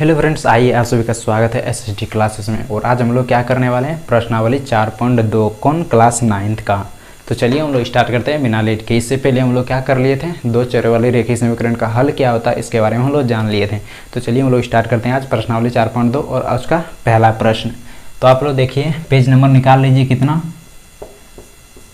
Hello friends, आइए आप सभी का स्वागत है एसएसटी क्लासेस में। और आज हम लोग क्या करने वाले हैं, प्रश्नावली 4.2 कौन क्लास 9th का। तो चलिए हम लोग स्टार्ट करते हैं बिना लेट के। इससे पहले हम लोग क्या कर लिए थे, दो चर वाले रेखीय समीकरण का हल क्या होता है इसके बारे में हम लोग जान लिए थे। तो चलिए हम लोग स्टार्ट करते हैं आज प्रश्नावली 4.2 और उसका पहला प्रश्न। तो आप लोग देखिए, पेज नंबर निकाल लीजिए कितना।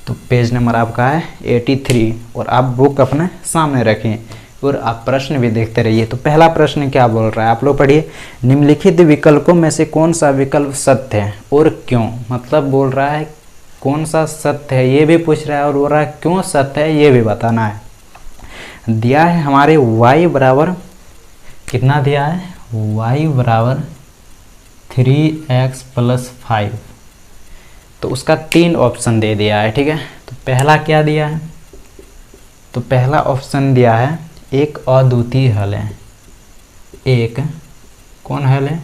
तो पेज नंबर आपका है 83 और आप बुक अपने सामने रखें और आप प्रश्न भी देखते रहिए। तो पहला प्रश्न क्या बोल रहा है, आप लोग पढ़िए। निम्नलिखित विकल्पों में से कौन सा विकल्प सत्य है और क्यों। मतलब बोल रहा है कौन सा सत्य है ये भी पूछ रहा है और बोल रहा है क्यों सत्य है ये भी बताना है। दिया है हमारे y बराबर कितना दिया है, y बराबर 3x + 5। तो उसका 3 ऑप्शन दे दिया है, ठीक है। तो पहला क्या दिया है, तो पहला ऑप्शन दिया है एक अद्वितीय हल है। एक कौन हल है,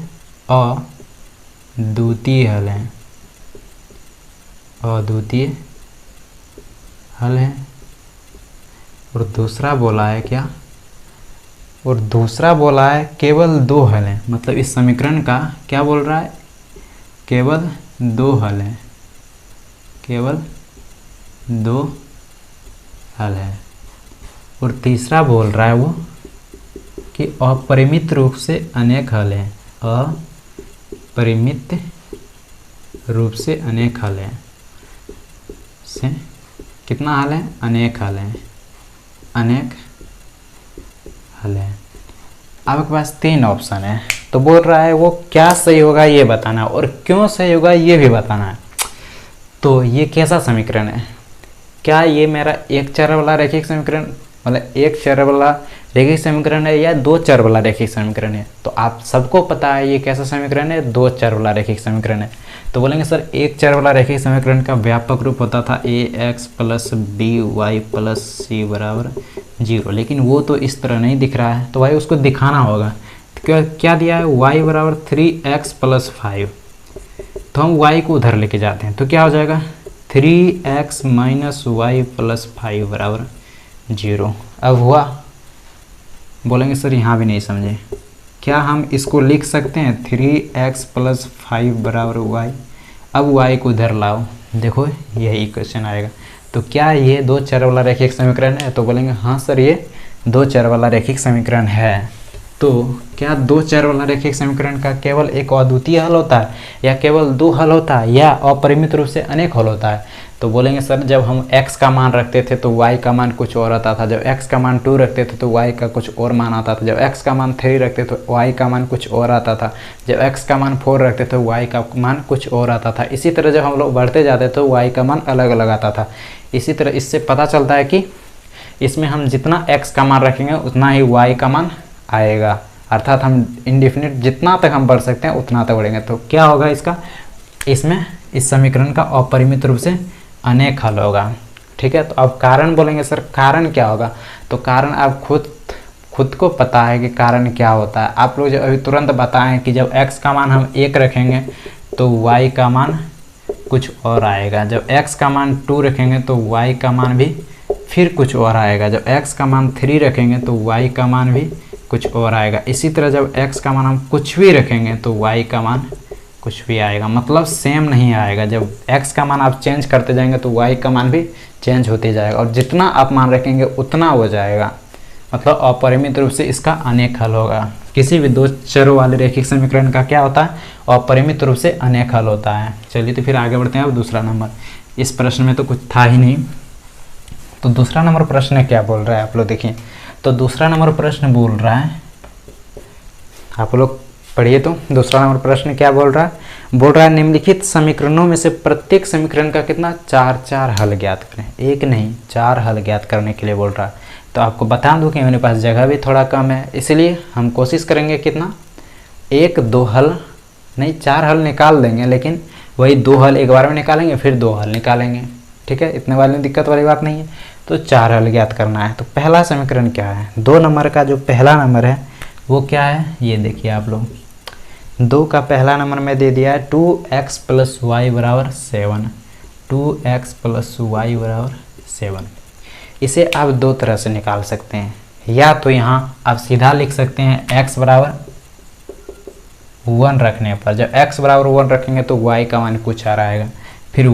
अद्वितीय हल है, अद्वितीय हल है। और दूसरा बोला है क्या, और दूसरा बोला है केवल 2 हल हैं। मतलब इस समीकरण का क्या बोल रहा है, केवल 2 हल हैं, केवल 2 हल है। और तीसरा बोल रहा है वो कि अपरिमित रूप से अनेक हल हैं, अपरिमित रूप से अनेक हल हैं। से कितना हल है, अनेक हल हैं, अनेक हल हैं। आपके पास 3 ऑप्शन है। तो बोल रहा है वो क्या सही होगा ये बताना है और क्यों सही होगा ये भी बताना है। तो ये कैसा समीकरण है, क्या ये मेरा एक चर वाला रैखिक समीकरण, मतलब एक चर वाला रैखिक समीकरण है या 2 चर वाला रैखिक समीकरण है। तो आप सबको पता है ये कैसा समीकरण है, 2 चर वाला रैखिक समीकरण है। तो बोलेंगे सर एक चर वाला रैखिक समीकरण का व्यापक रूप होता था ax + by + c = 0। लेकिन वो तो इस तरह नहीं दिख रहा है, तो भाई उसको दिखाना होगा। तो क्या दिया है, y बराबर 3x + 5। तो हम y को उधर लेके जाते हैं तो क्या हो जाएगा, 3x - y + 5 बराबर 0। अब हुआ, बोलेंगे सर यहाँ भी नहीं समझे, क्या हम इसको लिख सकते हैं 3x + 5 बराबर y। अब y को उधर लाओ, देखो यही क्वेश्चन आएगा। तो क्या ये 2 चर वाला रैखिक समीकरण है, तो बोलेंगे हाँ सर ये 2 चर वाला रैखिक समीकरण है। तो क्या 2 चर वाला रैखिक समीकरण का केवल एक अद्वितीय हल होता है या केवल 2 हल होता है या अपरिमित रूप से अनेक हल होता है। तो बोलेंगे सर जब हम x का मान रखते थे तो y का मान कुछ और आता था, जब x का मान 2 रखते थे तो y का कुछ और मान आता था, जब x का मान 3 रखते तो y का मान कुछ और आता था, जब x का मान 4 रखते तो y का मान कुछ और आता था। इसी तरह जब हम लोग बढ़ते जाते तो y का मान अलग अलग आता था। इसी तरह इससे पता चलता है कि इसमें हम जितना x का मान रखेंगे उतना ही y का मान आएगा। अर्थात हम इनडिफिनिट जितना तक हम बढ़ सकते हैं उतना तक बढ़ेंगे। तो क्या होगा इसका, इसमें इस समीकरण का अपरिमित रूप से अनेक हल होगा, ठीक है। तो अब कारण बोलेंगे सर कारण क्या होगा, तो कारण आप खुद को पता है कि कारण क्या होता है। आप लोग जो अभी तुरंत बताएं कि जब x का मान हम 1 रखेंगे तो y का मान कुछ और आएगा, जब x का मान 2 रखेंगे तो y का मान भी फिर कुछ और आएगा, जब x का मान 3 रखेंगे तो y का मान भी कुछ और आएगा। इसी तरह जब x का मान हम कुछ भी रखेंगे तो y का मान कुछ भी आएगा, मतलब सेम नहीं आएगा। जब x का मान आप चेंज करते जाएंगे तो y का मान भी चेंज होते जाएगा और जितना आप मान रखेंगे उतना हो जाएगा। मतलब अपरिमित रूप से इसका अनेक हल होगा। किसी भी 2 चरों वाले रैखिक समीकरण का क्या होता है, अपरिमित रूप से अनेक हल होता है। चलिए तो फिर आगे बढ़ते हैं। अब दूसरा नंबर, इस प्रश्न में तो कुछ था ही नहीं। तो दूसरा नंबर प्रश्न क्या बोल रहा है आप लोग देखिए। तो दूसरा नंबर प्रश्न बोल रहा है, आप लोग पढ़िए। तो दूसरा नंबर प्रश्न क्या बोल रहा है, बोल रहा है निम्नलिखित समीकरणों में से प्रत्येक समीकरण का कितना 4 हल ज्ञात करें। एक नहीं 4 हल ज्ञात करने के लिए बोल रहा है। तो आपको बता दूं कि मेरे पास जगह भी थोड़ा कम है, इसलिए हम कोशिश करेंगे कितना 1-2 हल नहीं 4 हल निकाल देंगे, लेकिन वही 2 हल एक बार में निकालेंगे फिर 2 हल निकालेंगे, ठीक है। इतने वाली दिक्कत वाली बात नहीं है। तो 4 हल ज्ञात करना है। तो पहला समीकरण क्या है, 2 नंबर का जो पहला नंबर है वो क्या है, ये देखिए आप लोग। 2 का पहला नंबर में दे दिया है 2x + y = 7, 2x + y = 7। इसे आप 2 तरह से निकाल सकते हैं, या तो यहाँ आप सीधा लिख सकते हैं x बराबर 1 रखने पर, जब x बराबर 1 रखेंगे तो y का मान कुछ और आएगा। फिर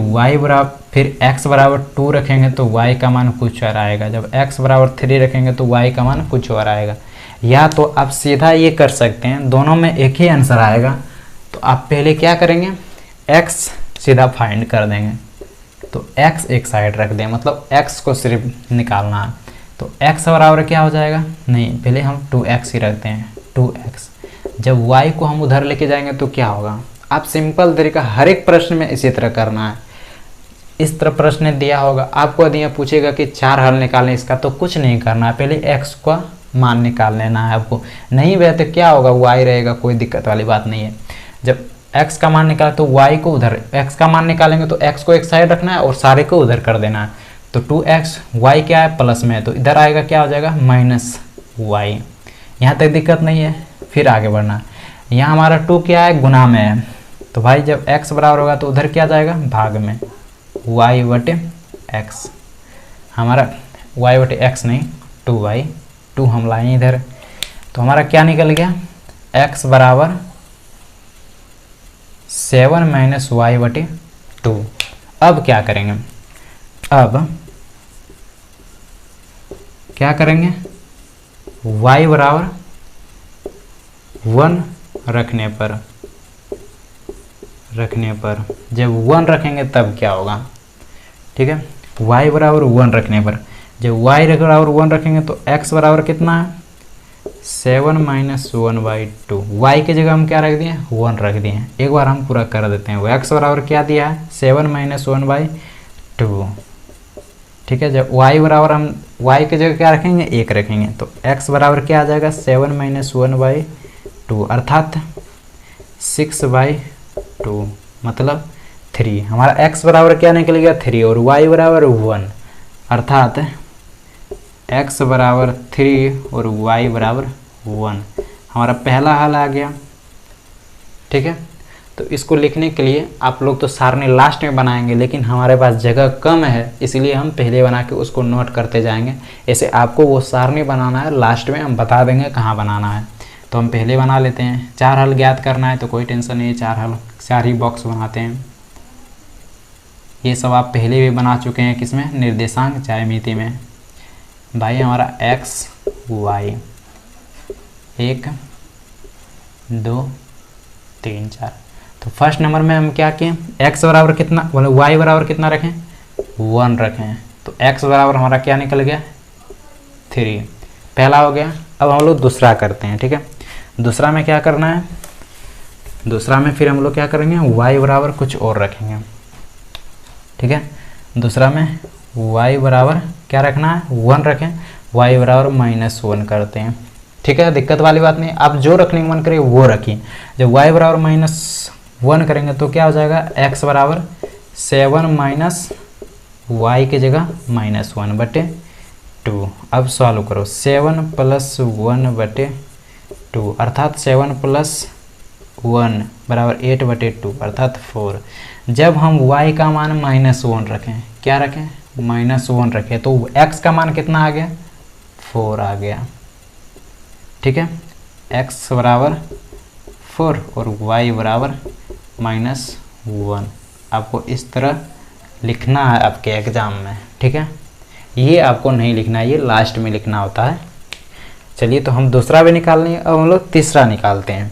x बराबर 2 रखेंगे तो y का मान कुछ और आएगा। जब x बराबर 3 रखेंगे तो y का मान कुछ और आएगा। या तो आप सीधा ये कर सकते हैं, दोनों में एक ही आंसर आएगा, तो आप पहले क्या करेंगे, x सीधा फाइंड कर देंगे, तो x एक साइड रख दें, मतलब x को सिर्फ निकालना है। तो x बराबर क्या हो जाएगा, नहीं पहले हम 2x ही रखते हैं, 2x। जब y को हम उधर लेके जाएंगे तो क्या होगा, आप सिंपल तरीका हर एक प्रश्न में इसी तरह करना है। इस तरह प्रश्न दिया होगा, आपको यदि पूछेगा कि 4 हल निकालें इसका, तो कुछ नहीं करना है, पहले x का मान निकाल लेना है आपको। नहीं वह तो क्या होगा, y रहेगा, कोई दिक्कत वाली बात नहीं है। जब x का मान निकाले तो y को उधर, x का मान निकालेंगे तो x को एक साइड रखना है और सारे को उधर कर देना है। तो 2x, y क्या है प्लस में है, तो इधर आएगा क्या हो जाएगा -y। यहाँ तक दिक्कत नहीं है, फिर आगे बढ़ना। यहाँ हमारा 2 क्या है, गुना में है, तो भाई जब x बराबर होगा तो उधर क्या जाएगा, भाग में, y बटे x। हमारा y बटे x नहीं 2y, 2 हम लाए इधर, तो हमारा क्या निकल गया, x बराबर 7 - y बटे 2। अब क्या करेंगे, अब क्या करेंगे, y बराबर 1 रखने पर जब 1 रखेंगे तब क्या होगा, ठीक है, y बराबर 1 रखने पर जब y बराबर 1 रखेंगे तो x बराबर कितना है, 7 - 1/2। y की जगह हम क्या रख दिए, 1 रख दिए। एक बार हम पूरा कर देते हैं। x बराबर क्या दिया है, 7 - 1/2, ठीक है। जब y बराबर हम y की जगह क्या रखेंगे, 1 रखेंगे, तो x बराबर क्या आ जाएगा, 7 - 1/2 अर्थात 6/2 मतलब 3। हमारा x बराबर क्या निकल गया, 3 और y बराबर 1 अर्थात x बराबर 3 और y बराबर 1 हमारा पहला हल आ गया, ठीक है। तो इसको लिखने के लिए आप लोग तो सारणी लास्ट में बनाएंगे, लेकिन हमारे पास जगह कम है, इसलिए हम पहले बना के उसको नोट करते जाएंगे। ऐसे आपको वो सारणी बनाना है, लास्ट में हम बता देंगे कहाँ बनाना है। तो हम पहले बना लेते हैं। 4 हल ज्ञात करना है तो कोई टेंशन नहीं है, 4 हल 4 ही बॉक्स बनाते हैं। ये सब आप पहले भी बना चुके हैं, किसमें, निर्देशांक ज्यामिति में। भाई हमारा x y 1 2 3 4, तो फर्स्ट नंबर में हम क्या किए, x बराबर कितना, बोले y बराबर कितना रखें, 1 रखें, तो x बराबर हमारा क्या निकल गया, 3, पहला हो गया। अब हम लोग दूसरा करते हैं, ठीक है। दूसरा में क्या करना है, दूसरा में फिर हम लोग क्या करेंगे, y बराबर कुछ और रखेंगे, ठीक है। दूसरा में y बराबर क्या रखना है, 1 रखें, y बराबर -1 करते हैं, ठीक है। दिक्कत वाली बात नहीं, आप जो रखने का मन करिए वो रखिए। जब y बराबर -1 करेंगे तो क्या हो जाएगा, x बराबर 7 - y की जगह -1/2। अब सॉल्व करो, 7 + 1/2 अर्थात 7 + 1 बराबर 8/2 अर्थात 4। जब हम y का मान -1 रखें, क्या रखें, -1 रखें, तो x का मान कितना आ गया, 4 आ गया, ठीक है। x बराबर 4 और y बराबर -1। आपको इस तरह लिखना है आपके एग्जाम में, ठीक है। ये आपको नहीं लिखना है, ये लास्ट में लिखना होता है। चलिए, तो हम दूसरा भी निकाल लेंगे। अब हम लोग तीसरा निकालते हैं,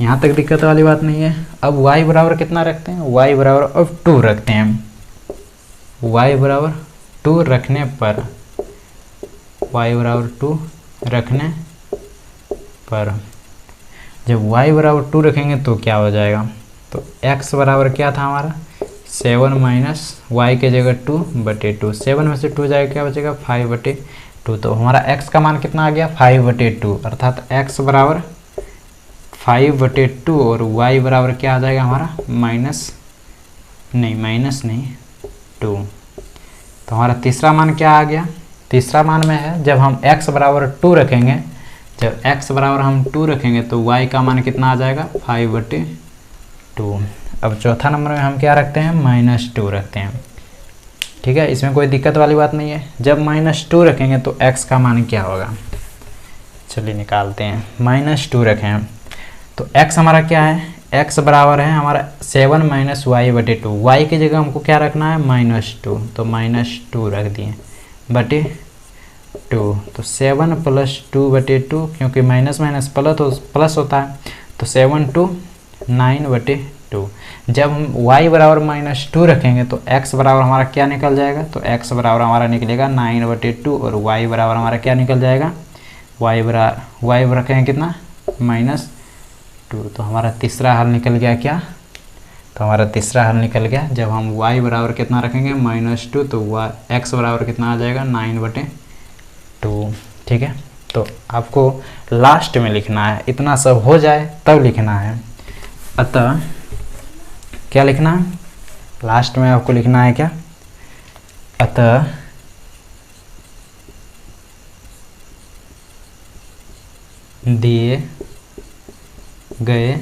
यहाँ तक दिक्कत वाली बात नहीं है। अब y बराबर कितना रखते हैं, y बराबर अब 2 रखते हैं। y बराबर 2 रखने पर, y बराबर 2 रखने पर जब y बराबर 2 रखेंगे तो क्या हो जाएगा, तो x बराबर क्या था हमारा, 7 - y के जगह 2/2, 7 में से 2 जाएगा क्या बचेगा, 5/2। तो हमारा x का मान कितना आ गया, 5/2 अर्थात x बराबर 5/2 और y बराबर क्या आ जाएगा हमारा, माइनस नहीं 2। तो हमारा तीसरा मान क्या आ गया, तीसरा मान में है जब हम x बराबर 2 रखेंगे, जब x बराबर हम 2 रखेंगे तो y का मान कितना आ जाएगा, 5/2। अब चौथा नंबर में हम क्या रखते हैं, -2 रखते हैं, ठीक है। इसमें कोई दिक्कत वाली बात नहीं है। जब -2 रखेंगे तो x का मान क्या होगा, चलिए निकालते हैं। -2 रखें तो x हमारा क्या है, x बराबर है हमारा 7 माइनस वाई बटे 2। वाई की जगह हमको क्या रखना है, -2, तो -2 रख दिए बटे 2। तो 7 + 2 बटे 2, क्योंकि माइनस माइनस प्लस होता है, तो 7 2 9 बटे 2। जब हम y बराबर -2 रखेंगे तो x बराबर हमारा क्या निकल जाएगा, तो x बराबर हमारा निकलेगा 9 बटे 2, और y बराबर हमारा क्या निकल जाएगा, y बराबर रखेंगे कितना, -2। तो हमारा तीसरा हल निकल गया क्या, तो हमारा तीसरा हल निकल गया। जब हम y बराबर कितना रखेंगे, -2, तो x बराबर कितना आ जाएगा, 9 बटे 2। ठीक है, तो आपको लास्ट में लिखना है, इतना सब हो जाए तब लिखना है। अतः क्या लिखना है, लास्ट में आपको लिखना है क्या, अतः दिए गए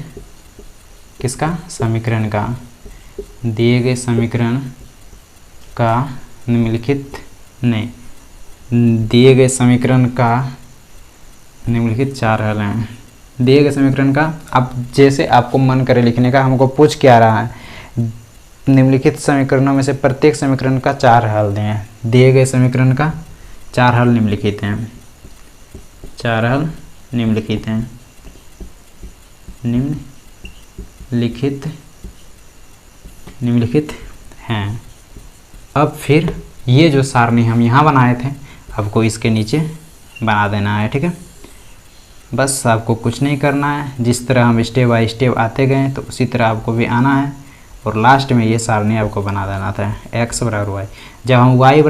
किसका, समीकरण का, दिए गए समीकरण का निम्नलिखित नहीं, दिए गए समीकरण का निम्नलिखित 4 हल हैं। दिए गए समीकरण का, आप जैसे आपको मन करे लिखने का, हमको पूछ क्या रहा है, निम्नलिखित समीकरणों में से प्रत्येक समीकरण का 4 हल दें। दिए गए समीकरण का 4 हल निम्नलिखित हैं, 4 हल निम्नलिखित हैं, निम्नलिखित हैं। अब फिर ये जो सारणी हम यहाँ बनाए थे, आपको इसके नीचे बना देना है। ठीक है, बस आपको कुछ नहीं करना है, जिस तरह हम स्टेप बाय स्टेप आते गए तो उसी तरह आपको भी आना है, और लास्ट में ये सारणी आपको बना देना था, x बराबर y। जब हम y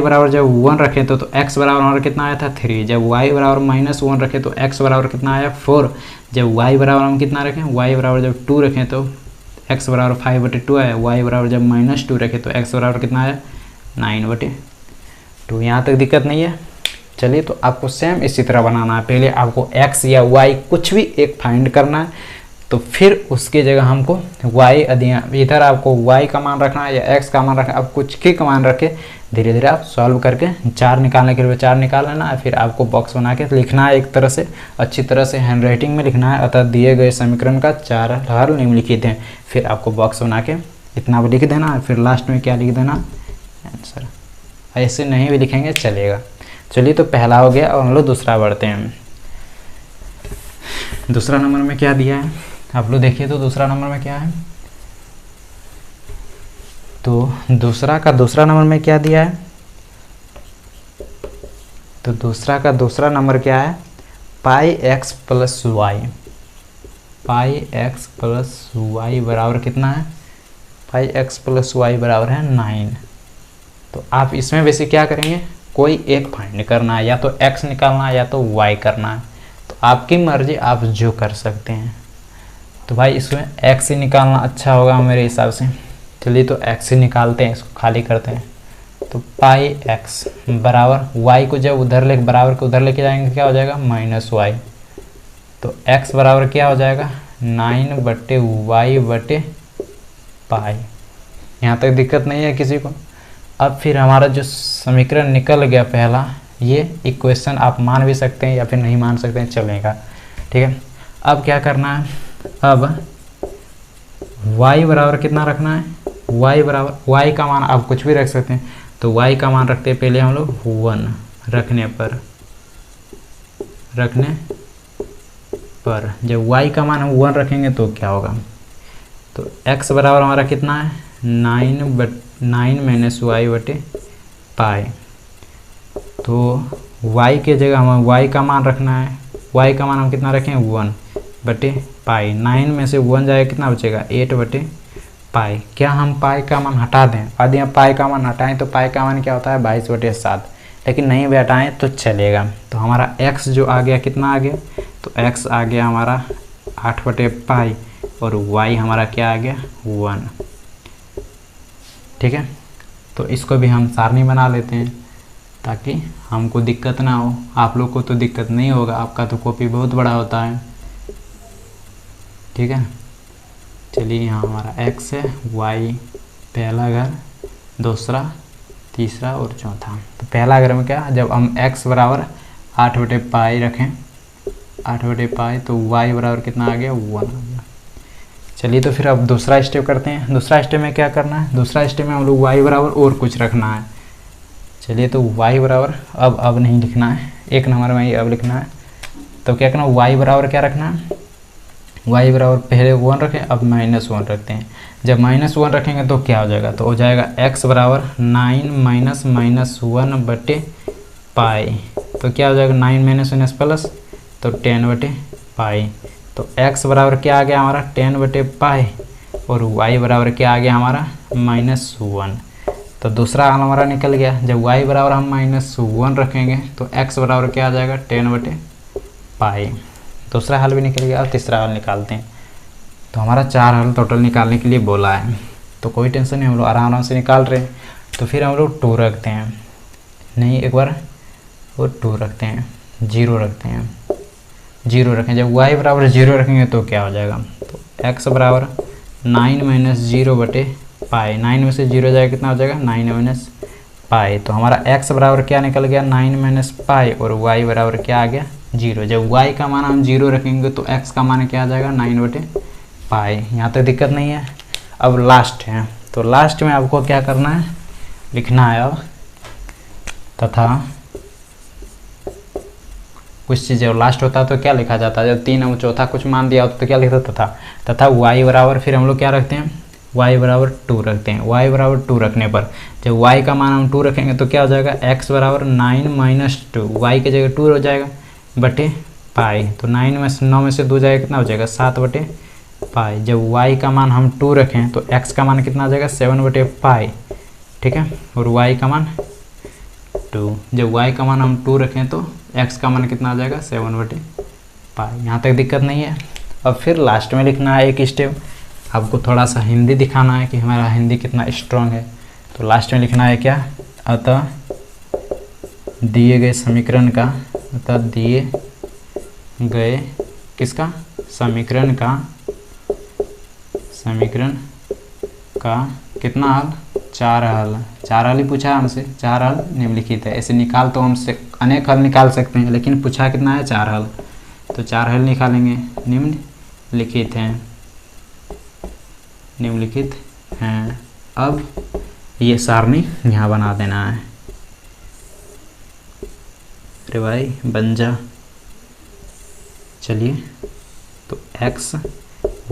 बराबर जब 1 रखे तो x बराबर हमारा कितना आया था, 3। जब y बराबर -1 रखे तो x बराबर कितना आया, 4। जब y बराबर हम कितना रखें, y बराबर जब 2 रखें तो x बराबर 5 बटे 2 आया। y बराबर जब -2 रखे तो x बराबर कितना आया, 9 बटे 2। यहाँ तक दिक्कत नहीं है। चलिए, तो आपको सेम इसी तरह बनाना है। पहले आपको x या y कुछ भी एक फाइंड करना है, तो फिर उसके जगह हमको y इधर आपको y का मान रखना है या x का मान रखना है। आप कुछ की का मान रखे धीरे धीरे आप सॉल्व करके 4 निकालने के लिए 4 निकाल लेना है। फिर आपको बॉक्स बना के लिखना है, एक तरह से अच्छी तरह से हैंड राइटिंग में लिखना है। अतः दिए गए समीकरण का 4 हल निम्नलिखित हैं। फिर आपको बॉक्स बना के इतना भी लिख देना है, फिर लास्ट में क्या लिख देना, आंसर। ऐसे नहीं भी लिखेंगे चलेगा। चलिए, तो पहला हो गया, और हम लोग दूसरा बढ़ते हैं। दूसरा नंबर में क्या दिया है आप लोग देखिए, तो दूसरा नंबर में क्या है, तो दूसरा नंबर में क्या दिया है, तो दूसरा नंबर क्या है, πx + y। πx + y बराबर कितना है, πx + y बराबर है 9। तो आप इसमें वैसे क्या करेंगे, कोई एक फाइंड करना है, या तो x निकालना है या तो y करना है। तो आपकी मर्जी, आप जो कर सकते हैं। तो भाई इसमें x ही निकालना अच्छा होगा मेरे हिसाब से। चलिए, तो x ही निकालते हैं, इसको खाली करते हैं। तो πx बराबर y को जब बराबर को उधर लेके जाएंगे क्या हो जाएगा, -y। तो x बराबर क्या हो जाएगा, 9 बटे y बटे पाई। यहाँ तक दिक्कत नहीं है किसी को। अब फिर हमारा जो समीकरण निकल गया पहला, ये इक्वेशन आप मान भी सकते हैं या फिर नहीं मान सकते हैं, चलेगा। ठीक है, अब क्या करना है, अब y बराबर कितना रखना है, y बराबर y का मान आप कुछ भी रख सकते हैं। तो y का मान रखते हैं पहले हम लोग 1 रखने पर जब y का मान हम 1 रखेंगे तो क्या होगा, तो x बराबर हमारा कितना है, 9 - y बटे पाई। तो y के जगह हमें y का मान रखना है। y का मान हम कितना रखें, 1 बटे पाई। 9 में से 1 जाएगा, कितना बचेगा, 8 बटे पाई। क्या हम पाई का मान हटा दें, यदि हम पाई का मान हटाएं तो पाई का मान क्या होता है, 22 बटे 7। लेकिन नहीं भी हटाएं तो चलेगा। तो हमारा x जो आ गया, कितना आ गया, तो x आ गया हमारा 8 बटे पाई, और y हमारा क्या आ गया, 1। ठीक है, तो इसको भी हम सारणी बना लेते हैं ताकि हमको दिक्कत ना हो। आप लोग को तो दिक्कत नहीं होगा, आपका तो कॉपी बहुत बड़ा होता है। ठीक है, चलिए, यहाँ हमारा x है, y पहला घर, दूसरा, तीसरा और चौथा। तो पहला घर में क्या, जब हम x बराबर 8 बटे पाई रखें 8/π, तो y बराबर कितना आ गया 1 आ गया। चलिए तो फिर अब दूसरा स्टेप करते हैं। दूसरा स्टेप में क्या करना है, दूसरा स्टेप में हम लोग y बराबर और कुछ रखना है। चलिए तो y बराबर अब नहीं लिखना है, 1 नंबर में ही अब लिखना है। तो क्या करना, y बराबर क्या रखना है, y बराबर पहले 1 रखें, अब -1 रखते हैं। जब -1 रखेंगे तो क्या हो जाएगा, तो हो जाएगा x बराबर 9 माइनस -1/π। तो क्या हो जाएगा 9 माइनस प्लस, तो 10/π। तो x बराबर क्या आ गया हमारा 10/π, और y बराबर क्या आ गया हमारा -1। तो दूसरा हाल हमारा निकल गया। जब y बराबर हम -1 रखेंगे तो x बराबर क्या आ जाएगा 10/π। दूसरा हल भी निकल गया। अब तीसरा हल निकालते हैं। तो हमारा 4 हल टोटल निकालने के लिए बोला है, तो कोई टेंशन नहीं, हम लोग आराम से निकाल रहे हैं। तो फिर हम लोग 2 रखते हैं, नहीं एक बार और 2 रखते हैं, 0 रखते हैं, 0 रखें। जब y बराबर 0 रखेंगे तो क्या हो जाएगा, तो x बराबर 9 माइनस 0/π। 9 में से 0 जाएगा, कितना हो जाएगा 9 - π। तो हमारा x बराबर क्या निकल गया 9 - π, और y बराबर क्या आ गया 0। जब y का मान हम 0 रखेंगे तो x का मान क्या आ जाएगा 9/π। यहाँ तक दिक्कत नहीं है। अब लास्ट है, तो लास्ट में आपको क्या करना है, लिखना है अब तथा कुछ चीज़ जब लास्ट होता है तो क्या लिखा जाता है, जब 3 और चौथा कुछ मान दिया होता तो क्या लिखता तथा y बराबर, फिर हम लोग क्या रखते हैं y बराबर 2 रखते हैं। y बराबर 2 रखने पर जब y का मान हम 2 रखेंगे तो क्या हो जाएगा x बराबर 9 माइनस 2, y की जगह 2 हो जाएगा बटे पाई। तो 9 में से 2 जाएगा, कितना हो जाएगा 7/π। जब y का मान हम 2 रखें तो x का मान कितना आ जाएगा 7/π, ठीक है, और y का मान 2। जब y का मान हम 2 रखें तो x का मान कितना आ जाएगा 7/π। यहाँ तक दिक्कत नहीं है। अब फिर लास्ट में लिखना है एक स्टेप, आपको थोड़ा सा हिंदी दिखाना है कि हमारा हिंदी कितना स्ट्रांग है। तो लास्ट में लिखना है क्या, अतः दिए गए समीकरण का, अतः दिए गए किसका समीकरण का कितना हल, 4 हल। 4 हल ही पूछा है हमसे, 4 हल निम्नलिखित है। ऐसे निकाल तो हमसे अनेक हल निकाल सकते हैं, लेकिन पूछा कितना है 4 हल। तो 4 हल निकालेंगे, निम्नलिखित हैं। अब ये सारणी यहाँ बना देना है। अरे भाई बन जा। चलिए तो x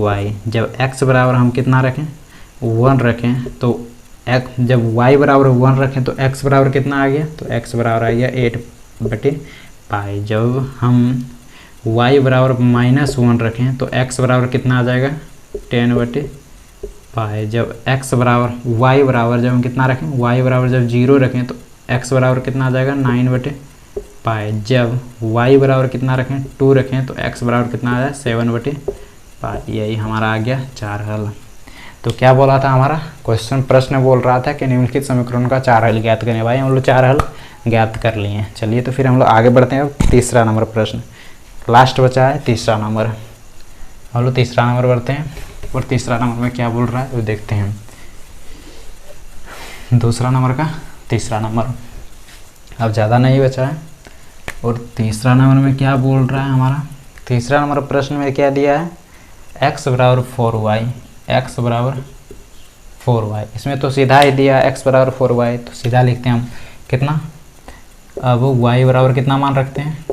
y, जब x बराबर हम कितना रखें 1 रखें, तो x जब y बराबर 1 रखें तो x बराबर कितना आ गया, तो x बराबर आ गया 8/π। जब हम y बराबर -1 रखें तो x बराबर कितना आ जाएगा 10/π। जब x बराबर y बराबर जब हम कितना रखें, y बराबर जब 0 रखें तो x बराबर कितना आ जाएगा 9/π। जब y बराबर कितना रखें 2 रखें तो x बराबर कितना आ जाए 7/π। यही हमारा आ गया 4 हल। तो क्या बोला था हमारा क्वेश्चन, प्रश्न बोल रहा था कि निम्नलिखित समीकरणों का 4 हल ज्ञात करें। भाई हम लोग 4 हल ज्ञात कर लिए हैं। चलिए तो फिर हम लोग आगे बढ़ते हैं। अब तीसरा नंबर प्रश्न लास्ट बचा है, तीसरा नंबर। हम लोग तीसरा नंबर बढ़ते हैं, और तीसरा नंबर में क्या बोल रहा है वो देखते हैं। दूसरा नंबर का तीसरा नंबर अब ज़्यादा नहीं बचा है। और तीसरा नंबर में क्या बोल रहा है हमारा, तीसरा नंबर प्रश्न में क्या दिया है, x बराबर 4y, x बराबर 4y। इसमें तो सीधा ही दिया x बराबर 4y, तो सीधा लिखते हैं हम कितना। अब y बराबर कितना मान रखते हैं,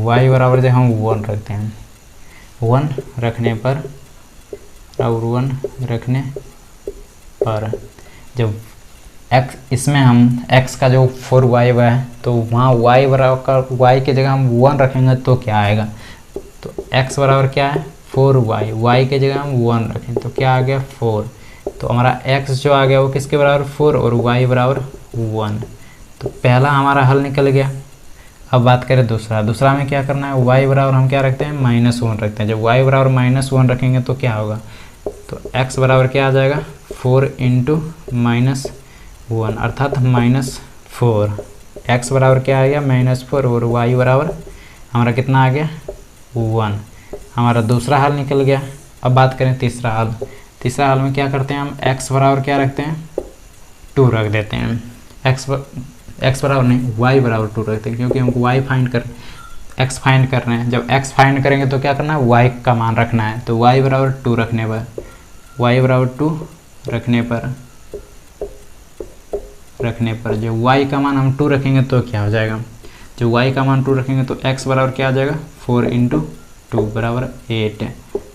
y बराबर जब हम 1 रखते हैं, 1 रखने पर, और 1 रखने पर जब x, इसमें हम x का जो 4y है तो वहाँ y बराबर y की जगह हम 1 रखेंगे तो क्या आएगा, तो x बराबर क्या है 4y, y की जगह हम 1 रखें तो क्या आ गया 4। तो हमारा x जो आ गया वो किसके बराबर 4 और y बराबर 1। तो पहला हमारा हल निकल गया। अब बात करें दूसरा में क्या करना है, y बराबर हम क्या रखते हैं -1 रखते हैं। जब y बराबर -1 रखेंगे तो क्या होगा, तो x बराबर क्या आ जाएगा 4 × -1 अर्थात -4। x बराबर क्या आ गया -4 और y बराबर हमारा कितना आ गया 1। हमारा दूसरा हल निकल गया। अब बात करें तीसरा हल। तीसरा हल में क्या करते हैं हम, x बराबर क्या रखते हैं 2 रख देते हैं। x बराबर नहीं y बराबर 2 रखते हैं, क्योंकि हमको y फाइंड कर, x फाइंड कर रहे हैं। जब x फाइंड करेंगे तो क्या करना है, y का मान रखना है। तो y बराबर 2 रखने पर, y बराबर 2 रखने पर जब y का मान हम 2 रखेंगे तो क्या हो जाएगा, जब y का मान 2 रखेंगे तो x बराबर क्या आ जाएगा, 4 × 2 बराबर 8।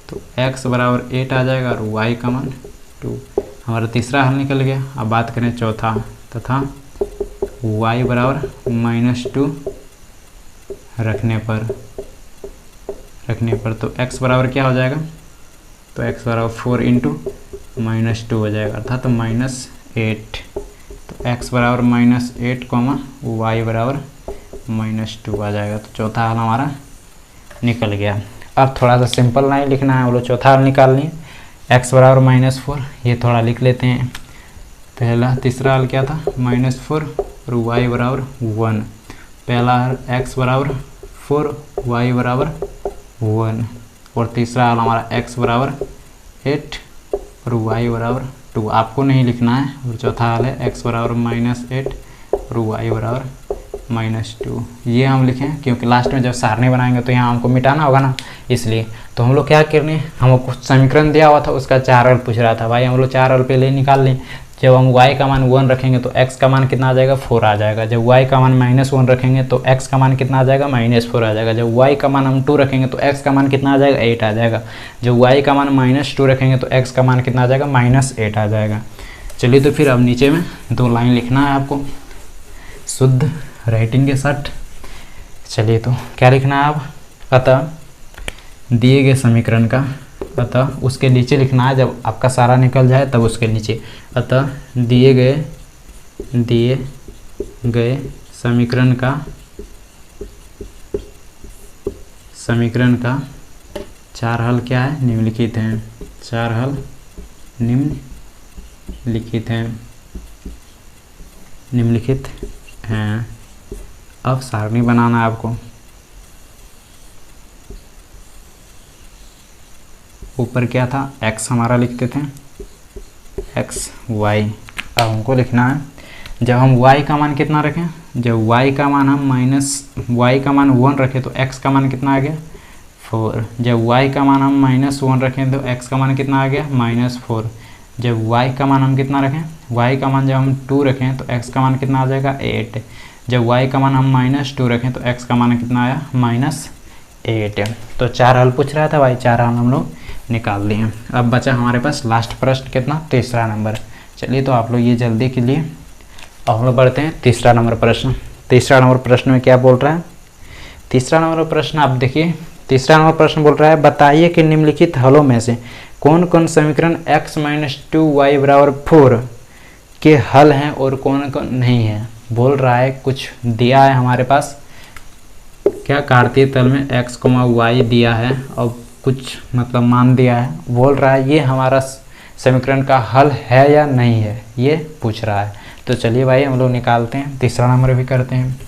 तो x बराबर 8 आ जाएगा और y का मान 2। हमारा तीसरा हल निकल गया। अब बात करें चौथा, तथा y बराबर -2 रखने पर तो x बराबर क्या हो जाएगा, तो x बराबर 4 × -2 हो जाएगा, अर्थात -8। तो x बराबर -8, y बराबर -2 आ जाएगा। तो चौथा हल हमारा निकल गया। अब थोड़ा सा सिंपल लाइन लिखना है, वो लोग चौथा हल निकालनी है। x बराबर -4, ये थोड़ा लिख लेते हैं। पहला तीसरा हल क्या था, -4 और y बराबर 1। पहला हल x बराबर 4, y बराबर 1, और तीसरा हल हमारा x बराबर 8 और y बराबर 2। आपको नहीं लिखना है। और चौथा हल है x बराबर -8 और y बराबर -2। ये हम लिखें क्योंकि लास्ट में जब सारणी बनाएंगे तो यहाँ हमको मिटाना होगा ना, इसलिए। तो हम लोग क्या करने, हमको कुछ समीकरण दिया हुआ था, उसका 4 हल पूछ रहा था। भाई हम लोग 4 हल पहले निकाल लें। जब हम y का मान 1 रखेंगे तो x का मान कितना आ जाएगा, 4 आ जाएगा। जब y का मान -1 रखेंगे तो x का मान कितना आ जाएगा, -4 आ जाएगा। जब y का मान हम 2 रखेंगे तो x का मान कितना आ जाएगा, 8 आ जाएगा। जब y का मान -2 रखेंगे तो x का मान कितना आ जाएगा, -8 आ जाएगा। चलिए तो फिर अब नीचे में 2 लाइन लिखना है आपको शुद्ध राइटिंग के साथ। चलिए तो क्या लिखना है अब, अतः दिए गए समीकरण का, अतः उसके नीचे लिखना है। जब आपका सारा निकल जाए तब उसके नीचे, अतः दिए गए समीकरण का 4 हल क्या है, निम्नलिखित हैं। 4 हल निम्नलिखित हैं। अब सारणी बनाना है आपको। ऊपर क्या था, x हमारा लिखते थे, x y। अब हमको लिखना है, जब हम y का मान कितना रखें, जब y का मान हम y का मान 1 रखें तो x का मान कितना आ गया, 4। जब y का मान हम -1 रखें तो x का मान कितना आ गया, -4। जब y का मान हम कितना रखें, y का मान जब हम 2 रखें तो x का मान कितना आ जाएगा, 8। जब y का मान हम -2 रखें तो x का मान कितना आया, -8। तो 4 हल पूछ रहा था भाई, 4 हल हम लोग निकाल लिए। अब बचा हमारे पास लास्ट प्रश्न कितना, तीसरा नंबर। चलिए तो आप लोग ये जल्दी के लिए, अब हम लोग बढ़ते हैं तीसरा नंबर प्रश्न। तीसरा नंबर प्रश्न में क्या बोल रहा है, तीसरा नंबर प्रश्न आप देखिए। तीसरा नंबर प्रश्न बोल रहा है, बताइए कि निम्नलिखित हलों में से कौन कौन समीकरण x - 2y बराबर 4 के हल हैं और कौन कौन नहीं है। बोल रहा है कुछ दिया है हमारे पास, क्या कार्तीय तल में x, y दिया है और कुछ मतलब मान दिया है। बोल रहा है ये हमारा समीकरण का हल है या नहीं है, ये पूछ रहा है। तो चलिए भाई हम लोग निकालते हैं, तीसरा नंबर भी करते हैं।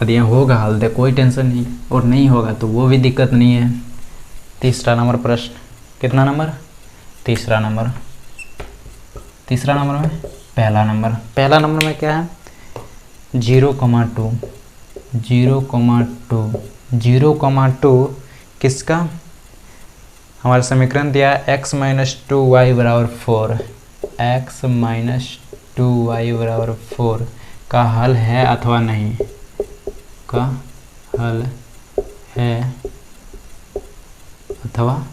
यदि होगा हल दे कोई टेंशन नहीं, और नहीं होगा तो वो भी दिक्कत नहीं है। तीसरा नंबर प्रश्न, कितना नंबर, तीसरा नंबर। तीसरा नंबर में पहला नंबर में क्या है, 0,2 0,2 किसका, हमारा समीकरण दिया है x - 2y बराबर 4, x - 2y बराबर 4 का हल है अथवा नहीं, का हल है अथवा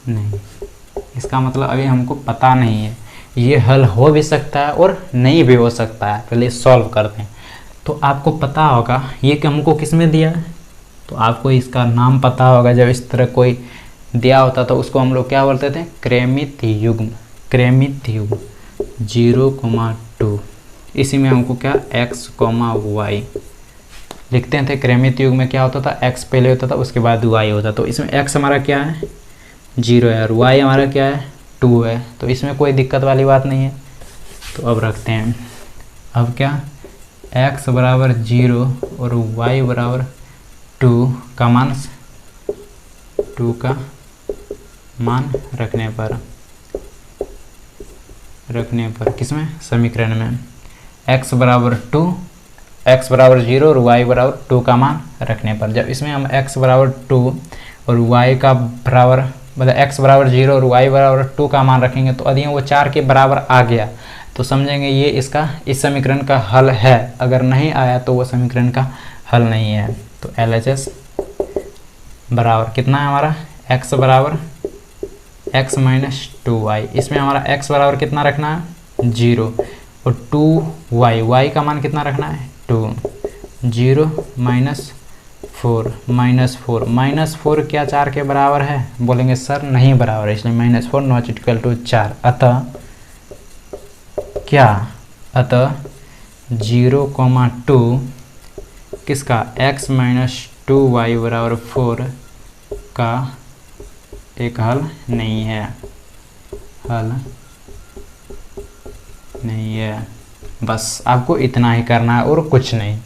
नहीं। इसका मतलब अभी हमको पता नहीं है, ये हल हो भी सकता है और नहीं भी हो सकता है। पहले सॉल्व करते हैं। तो आपको पता होगा ये हमको किस में दिया है, तो आपको इसका नाम पता होगा। जब इस तरह कोई दिया होता तो उसको हम लोग क्या बोलते थे, क्रमित युग्म 0,2। इसी में हमको क्या x, y लिखते थे। क्रमित युग्म में क्या होता था, x पहले होता था उसके बाद y होता। तो इसमें x हमारा क्या है, 0 है, और y हमारा क्या है, 2 है। तो इसमें कोई दिक्कत वाली बात नहीं है। तो अब रखते हैं, अब क्या, x बराबर 0 और y बराबर 2 का मान रखने पर किसमें, समीकरण में x बराबर 2, x बराबर 0 और y बराबर 2 का मान रखने पर। जब इसमें हम x बराबर 2 और y का बराबर मतलब x बराबर 0 और y बराबर 2 का मान रखेंगे तो यदि वो 4 के बराबर आ गया तो समझेंगे ये इसका इस समीकरण का हल है। अगर नहीं आया तो वो समीकरण का हल नहीं है। तो LHS बराबर कितना है हमारा, x बराबर x माइनस 2y। इसमें हमारा x बराबर कितना रखना है 0 और 2y, y का मान कितना रखना है 2, 0 माइनस 4 माइनस 4 क्या 4 के बराबर है, बोलेंगे सर नहीं बराबर है, इसलिए -4 नॉट इक्वल टू 4। अतः क्या, अतः 0,2 किसका x माइनस 2y बराबर 4 का एक हल नहीं है, हल नहीं है। बस आपको इतना ही करना है और कुछ नहीं।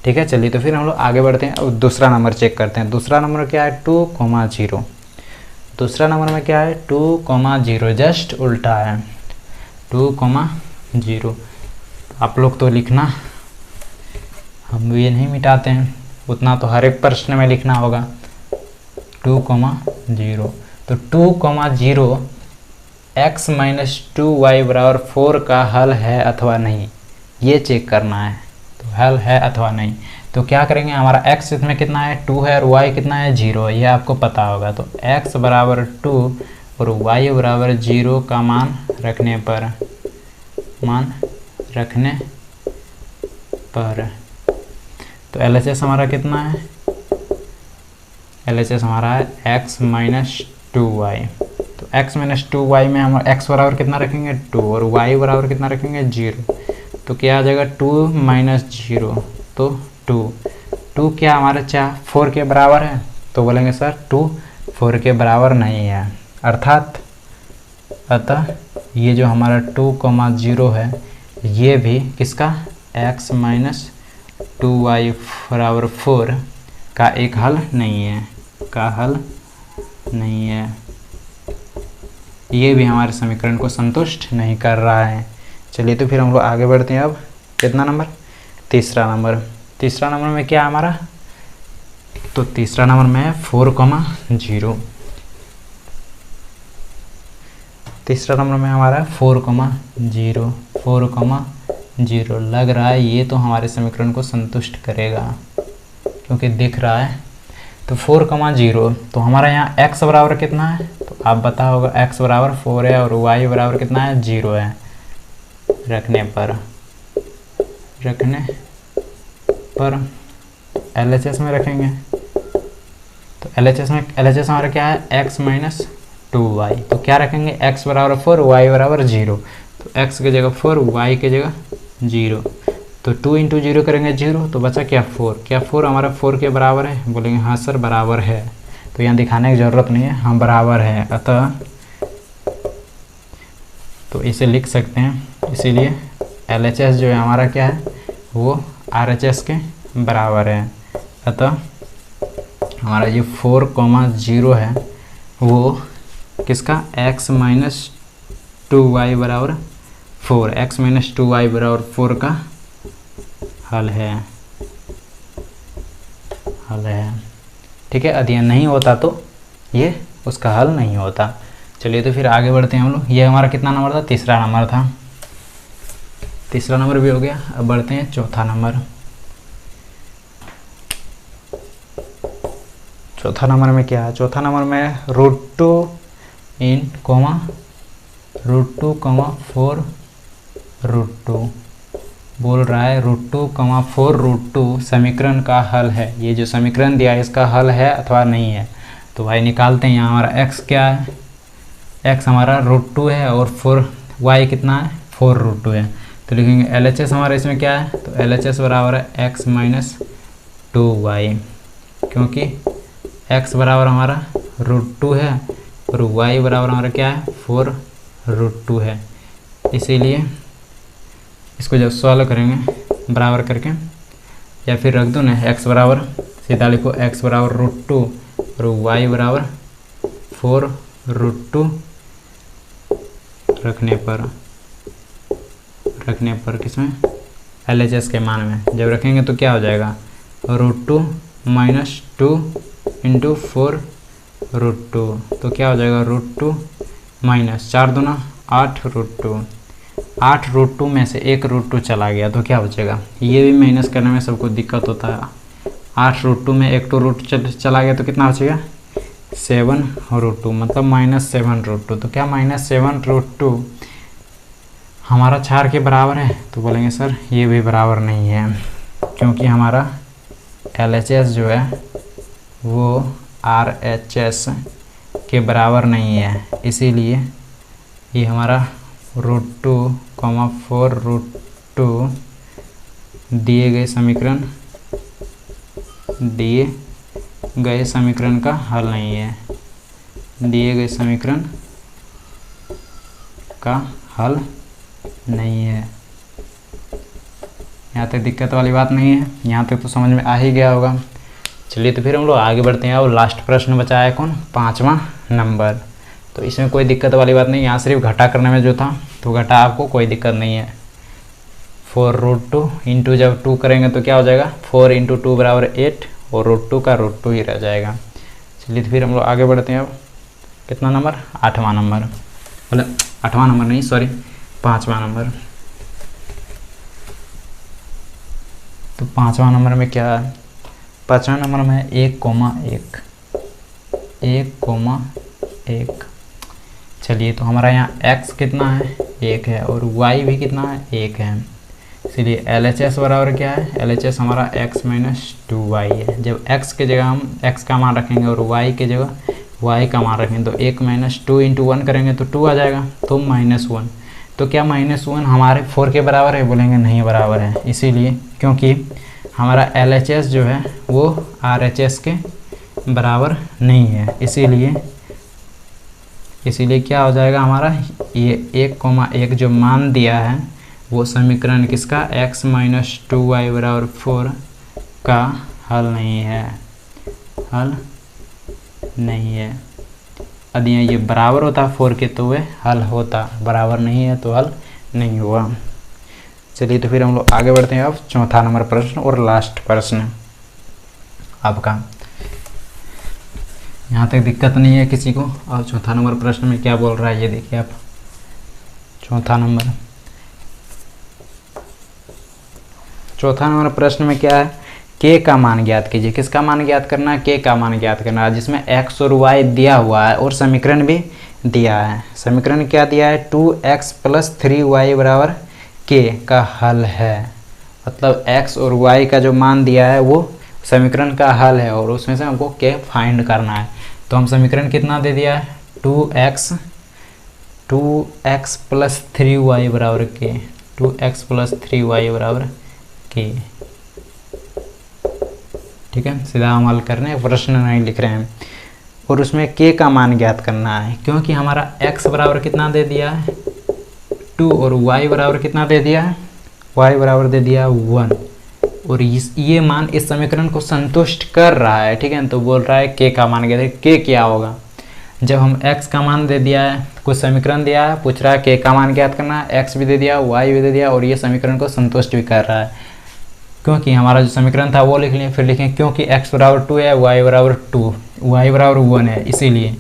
ठीक है, चलिए तो फिर हम लोग आगे बढ़ते हैं। अब दूसरा नंबर चेक करते हैं। दूसरा नंबर क्या है 2,0। दूसरा नंबर में क्या है 2,0, जस्ट उल्टा है 2,0। आप लोग तो लिखना, हम ये नहीं मिटाते हैं, उतना तो हर एक प्रश्न में लिखना होगा 2,0। तो 2,0 x माइनस 2y बराबर 4 का हल है अथवा नहीं, ये चेक करना है। तो हल है अथवा नहीं, तो क्या करेंगे, हमारा x इसमें कितना है 2 है और y कितना है 0 है, ये आपको पता होगा। तो x बराबर 2 और y बराबर 0 का मान रखने पर तो LHS हमारा कितना है, LHS हमारा है x माइनस 2y। तो x माइनस 2y में हम x बराबर कितना रखेंगे 2 और y बराबर कितना रखेंगे 0। तो क्या आ जाएगा 2 माइनस 0 तो 2 क्या हमारे 4 के बराबर है, तो बोलेंगे सर 2 4 के बराबर नहीं है। अतः ये जो हमारा 2,0 है ये भी किसका x माइनस 2y बराबर 4 का एक हल नहीं है, का हल नहीं है। ये भी हमारे समीकरण को संतुष्ट नहीं कर रहा है। चलिए तो फिर हम लोग आगे बढ़ते हैं। अब कितना नंबर, तीसरा नंबर। तीसरा नंबर में क्या हमारा, तो तीसरा नंबर में है 4,0। तीसरा नंबर में हमारा 4,0 4,0 लग रहा है ये तो हमारे समीकरण को संतुष्ट करेगा क्योंकि दिख रहा है। तो 4,0 तो हमारा यहाँ x बराबर कितना है, तो आप बता होगा x बराबर 4 है और y बराबर कितना है 0 है। रखने पर LHS में रखेंगे तो LHS हमारा क्या है x माइनस 2y। तो क्या रखेंगे x बराबर 4 y बराबर 0। तो x की जगह 4 y की जगह 0। तो 2 इंटू 0 करेंगे 0 तो बचा क्या 4। क्या 4 हमारा 4 के बराबर है, बोलेंगे हाँ सर बराबर है। तो यहाँ दिखाने की ज़रूरत नहीं है, हाँ बराबर है। अतः तो इसे लिख सकते हैं, इसीलिए LHS जो है हमारा क्या है वो RHS के बराबर है। अतः हमारा ये 4,0 है वो किसका x माइनस 2y बराबर 4, x माइनस 2y बराबर 4 का हल है, ठीक है। यदि नहीं होता तो ये उसका हल नहीं होता। चलिए तो फिर आगे बढ़ते हैं हम लोग। ये हमारा कितना नंबर था, तीसरा नंबर था। तीसरा नंबर भी हो गया। अब बढ़ते हैं चौथा नंबर। चौथा नंबर में क्या है, चौथा नंबर में √2 इन कोमा √2, 4 √2 बोल रहा है √2, 4 √2 समीकरण का हल है। ये जो समीकरण दिया है इसका हल है अथवा नहीं है। तो भाई निकालते हैं। यहाँ हमारा x क्या है, x हमारा √2 है और 4y कितना है 4 √2 है। तो लिखेंगे LHS हमारा इसमें क्या है, तो LHS बराबर है x माइनस 2y, क्योंकि x बराबर हमारा √2 है और y बराबर हमारा क्या है 4 √2 है। इसीलिए इसको जब सॉल्व करेंगे बराबर करके या फिर रख दो ना x बराबर, सीधा लिखो x बराबर √2 और y बराबर 4 √2 रखने पर किसमें LHS के मान में जब रखेंगे तो क्या हो जाएगा, √2 माइनस 2 इंटू 4 √2, तो क्या हो जाएगा √2 माइनस 4 दूना 8 √2, 8 √2 में से एक √2 चला गया तो क्या बचेगा, ये भी माइनस करने में सबको दिक्कत होता है। 8 √2 में एक तो रूट चला गया तो कितना बचेगा 7 √2, मतलब -7 √2। तो क्या -7 √2 हमारा 4 के बराबर है, तो बोलेंगे सर ये भी बराबर नहीं है, क्योंकि हमारा LHS जो है वो RHS के बराबर नहीं है, इसीलिए ये हमारा √2, 4 √2 दिए गए समीकरण का हल नहीं है, दिए गए समीकरण का हल नहीं है। यहाँ तक दिक्कत वाली बात नहीं है, यहाँ तक तो समझ में आ ही गया होगा। चलिए तो फिर हम लोग आगे बढ़ते हैं और लास्ट प्रश्न बचा है कौन, 5वां नंबर। तो इसमें कोई दिक्कत वाली बात नहीं, यहाँ सिर्फ घटा करने में जो था तो घटा आपको कोई दिक्कत नहीं है। 4 √2 इंटू जब 2 करेंगे तो क्या हो जाएगा, 4 इंटू 2 बराबर 8 और √2 का √2 ही रह जाएगा। चलिए तो फिर हम लोग आगे बढ़ते हैं। अब कितना नंबर, 8वां नंबर, मतलब 8वां नंबर नहीं सॉरी 5वां नंबर। तो 5वां नंबर में क्या है, 5वां नंबर में 1,1 1,1। चलिए तो हमारा यहाँ x कितना है 1 है और y भी कितना है 1 है, इसलिए LHS बराबर क्या है, LHS हमारा x - 2y है। जब x के जगह हम x का मान रखेंगे और y के जगह y का मान रखेंगे तो 1 - 2 इंटू 1 करेंगे तो 2 आ जाएगा, तो -1। तो क्या -1 हमारे 4 के बराबर है, बोलेंगे नहीं बराबर है, इसीलिए क्योंकि हमारा LHS जो है वो RHS के बराबर नहीं है, इसीलिए क्या हो जाएगा हमारा ये 1,1 जो मान दिया है वो समीकरण किसका, x - 2y बराबर 4 का हल नहीं है, यदि ये बराबर होता 4 के तो वे हल होता, बराबर नहीं है तो हल नहीं हुआ। चलिए तो फिर हम लोग आगे बढ़ते हैं। अब 4था नंबर प्रश्न और लास्ट प्रश्न आपका, यहाँ तक दिक्कत नहीं है किसी को। और 4था नंबर प्रश्न में क्या बोल रहा है ये देखिए आप, 4था नंबर प्रश्न में क्या है, k का मान ज्ञात कीजिए। किसका मान ज्ञात करना है, k का मान ज्ञात करना है, जिसमें x और y दिया हुआ है और समीकरण भी दिया है। समीकरण क्या दिया है, 2x + 3y बराबर k का हल है, मतलब x और y का जो मान दिया है वो समीकरण का हल है और उसमें से हमको k फाइंड करना है। तो हम समीकरण कितना दे दिया है, 2x + 3y बराबर k, 2x + 3y बराबर k। ठीक है, सीधा हम हल कर रहे हैं, प्रश्न नहीं लिख रहे हैं। और उसमें k का मान ज्ञात करना है, क्योंकि हमारा x बराबर कितना दे दिया है 2 और y बराबर कितना दे दिया है, y बराबर दे दिया 1 और ये मान इस समीकरण को संतुष्ट कर रहा है। ठीक है, तो बोल रहा है k का मान ज्ञात है। k क्या होगा, जब हम x का मान दे दिया है, कुछ समीकरण दिया है, पूछ रहा है k का मान ज्ञात करना है, x भी दे दिया, y भी दे दिया और ये समीकरण को संतुष्ट भी कर रहा है। क्योंकि हमारा जो समीकरण था वो लिख लिए, फिर लिखें क्योंकि x बराबर 2 है, y बराबर 2, y बराबर 1 है, इसीलिए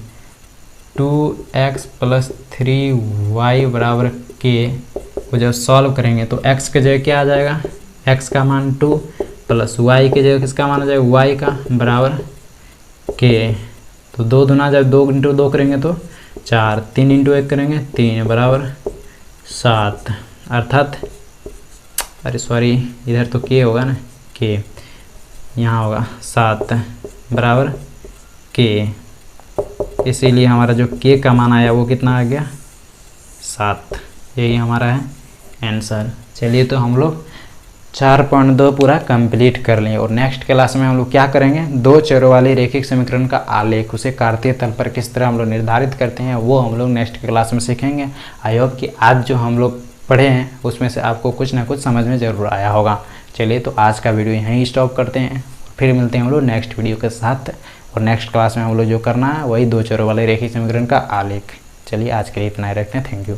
2x + 3y बराबर k को जब सॉल्व करेंगे तो x के जगह क्या आ जाएगा, x का मान 2 प्लस y के जगह किसका मान आ जाएगा, y का बराबर k। तो 2 दूना जब 2 इंटू 2 करेंगे तो 4, 3 इंटू 1 करेंगे 3 बराबर 7, अर्थात अरे सॉरी इधर तो k होगा ना, k यहाँ होगा 7 बराबर k, इसीलिए हमारा जो k का मान आया वो कितना आ गया 7, यही हमारा है आंसर। चलिए तो हम लोग 4.2 पूरा कंप्लीट कर लें और नेक्स्ट क्लास में हम लोग क्या करेंगे, 2 चरों वाले रेखिक समीकरण का आलेख, उसे कार्तीय तल पर किस तरह हम लोग निर्धारित करते हैं वो हम लोग नेक्स्ट क्लास में सीखेंगे। आई होप कि आज जो हम लोग पढ़े हैं उसमें से आपको कुछ ना कुछ समझ में ज़रूर आया होगा। चलिए तो आज का वीडियो यहीं स्टॉप करते हैं, फिर मिलते हैं हम लोग नेक्स्ट वीडियो के साथ और नेक्स्ट क्लास में हम लोग जो करना है वही 2 चरों वाले रेखिक समीकरण का आलेख। चलिए आज के लिए इतना ही रखते हैं, थैंक यू।